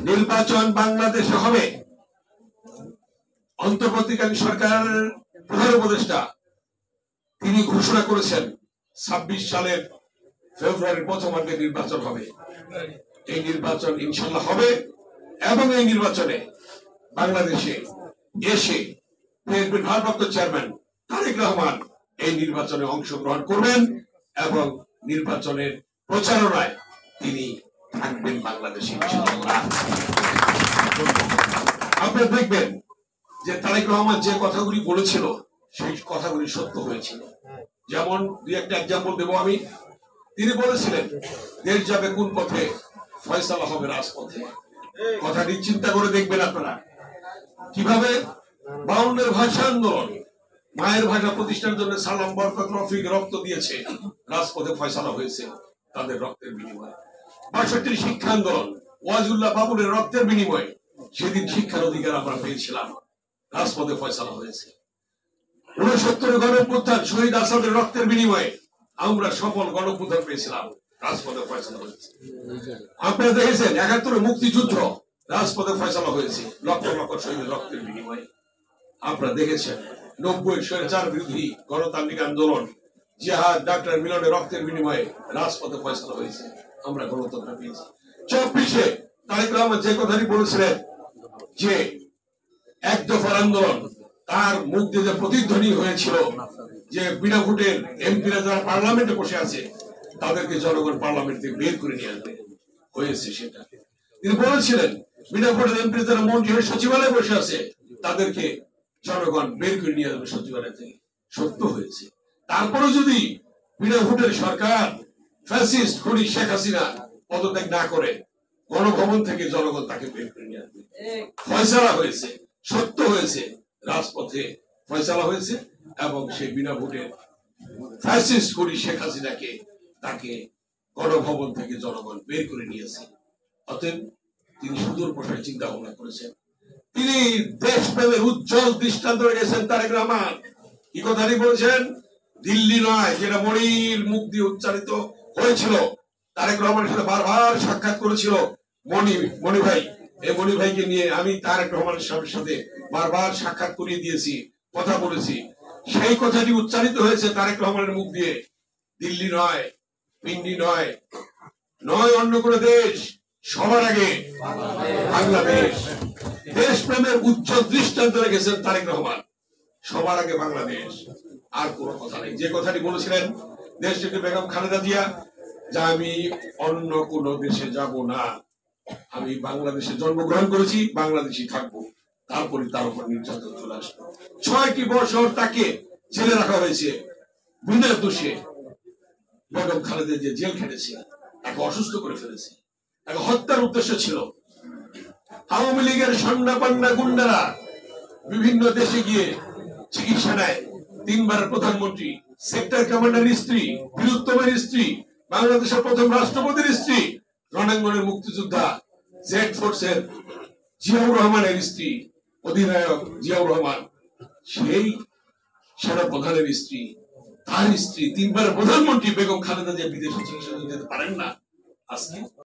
নির্বাচন বাংলাদেশে হবে। অন্তর্বর্তীকালীন সরকারের প্রধান উপদেষ্টা তিনি ঘোষণা করেছেন 26 সালের ফেব্রুয়ারির প্রথমার্ধে নির্বাচন হবে। এই নির্বাচন ইনশাল্লাহ হবে এবং এই নির্বাচনে বাংলাদেশে এসে ভারপ্রাপ্ত চেয়ারম্যান তারেক রহমান এই নির্বাচনে অংশগ্রহণ করবেন এবং নির্বাচনের প্রচারণায় তিনি থাকবেন বাংলাদেশে ইনশাআল্লাহ। আপনারা দেখবেন যে তারেক রহমান যে কথাগুলি বলেছিল সেই কথাগুলি সত্য হয়েছিল। যেমন দুই একটা এক্সাম্পল দেবো আমি। তিনি বলেছিলেন দেশ যাবে কোন পথে, ফয়সালা হবে রাজপথে। কথাটি চিন্তা করে দেখবেন আপনারা কিভাবে 52 ভাষা আন্দোলন, মায়ের ভাষা প্রতিষ্ঠার জন্য সালাম বরকত রফিক রক্ত দিয়েছে, রাজপথে ফয়সালা হয়েছে তাদের রক্তের বিনিময়ে। 62 শিক্ষা আন্দোলন, ওয়াজুল্লাহ বাবুরের রক্তের বিনিময়ে সেদিন শিক্ষার অধিকার আমরা পেয়েছিলাম, রাজপথে ফয়সালা হয়েছে। 69 গণঅভ্যুত্থান, শহীদ আসাদের রক্তের বিনিময়ে আমরা সফল গণঅভ্যুত্থান পেয়েছিলাম, রাজপথে ফয়সালা হয়েছে। আপনারা দেখেছেন 71 মুক্তিযুদ্ধ, রাজপথে ফয়সালা হয়েছে লক্ষ লক্ষ শহীদের রক্তের বিনিময়ে। আপনারা দেখেছেন 90 স্বৈরাচার বিরোধী গণতান্ত্রিক আন্দোলন, জিহাদ ডাক্তার মিলনের রক্তের বিনিময়ে রাজপথে ফয়সালা হয়েছে, আমরা গণতন্ত্র পেয়েছি। 24-এ তারেক রহমান যে কথাটি বলেছিলেন যে এক দফার আন্দোলন, তার মুখ দিয়ে যে প্রতিধ্বনি হয়েছিল যে বিনা ভোটের এমপিরা যারা পার্লামেন্টে বসে আছে তাদেরকে জনগণ পার্লামেন্ট থেকে বের করে নিয়ে আসবে, হয়েছে সেটা। তিনি বলেছিলেন বিনা ভোটের এমপি যারা মন্ত্রী হয়ে সচিবালয়ে বসে আছে তাদেরকে জনগণ বের করে নিয়ে আসবে সচিবালয় থেকে, সত্য হয়েছে। তারপরে যদি বিনা ভোটের সরকার ফ্যাসিস্ট খুনি শেখ হাসিনা পদত্যাগ না করে গণভবন থেকে জনগণ তাকে বের করে নিয়ে আসবে, ফয়সালা হয়েছে, সত্য হয়েছে, রাজপথে ফয়সালা হয়েছে এবং সেই বিনা ভোটের ফ্যাসিস্ট খুনি শেখ হাসিনাকে তাকে গণভবন থেকে জনগণ বের করে নিয়েছে। অতএব তিনি সুদূর প্রসারী চিন্তা ভাবনা করেছেন, তিনি দেশপ্রেমের উজ্জ্বল দৃষ্টান্ত রেখেছেন। তারেক রহমান কি কথাটি বলেছেন, দিল্লি নয়, যেটা মনির মুখ দিয়ে উচ্চারিত হয়েছিল। তারেক রহমানের সাথে বারবার সাক্ষাৎ করেছিল মনি ভাই। এই মনি ভাইকে নিয়ে আমি তারেক রহমানের সাথে বারবার সাক্ষাৎ করিয়ে দিয়েছি, কথা বলেছি। সেই কথাটি উচ্চারিত হয়েছে তারেক রহমানের মুখ দিয়ে, দিল্লি নয়, পিন্ডি নয়, নয় অন্য কোনো দেশ, সবার আগে বাংলাদেশ। দেশপ্রেমের উজ্জ্বল দৃষ্টান্ত রেখেছেন তারেক রহমান, সবার আগে বাংলাদেশ, আর কোনো কথা নেই। যে কথাটি বলেছিলেন দেশটিতে বেগম খালেদা জিয়া, যে আমি অন্য কোন দেশে যাব না, আমি বাংলাদেশে জন্মগ্রহণ করেছি, বাংলাদেশই থাকবো। তারপরে তার উপর নির্যাতন চলে আসলো। 6টি বছর তাকে জেলে রাখা হয়েছে বিনা দোষে। বেগম খালেদা জিয়া জেল খেটেছে, তাকে অসুস্থ করে ফেলেছে, তাকে হত্যার উদ্দেশ্য ছিল। আওয়ামী লীগের সন্ন্যাপান্না গুন্ডারা বিভিন্ন দেশে গিয়ে চিকিৎসা নেয়। 3বারের প্রধানমন্ত্রী, সেক্টর কমান্ডারের স্ত্রী, বীরুত্তমের স্ত্রী, বাংলাদেশের প্রথম রাষ্ট্রপতির স্ত্রী, রণাঙ্গনের মুক্তিযোদ্ধা, জেড ফোর্সের জিয়াউর রহমানের স্ত্রী, অধিনায়ক জিয়াউর রহমান, সেই সেনা প্রধানের স্ত্রী, তার স্ত্রী, 3বারের প্রধানমন্ত্রী বেগম খালেদা জিয়া বিদেশে চিকিৎসা যেতে পারেন না। আজকে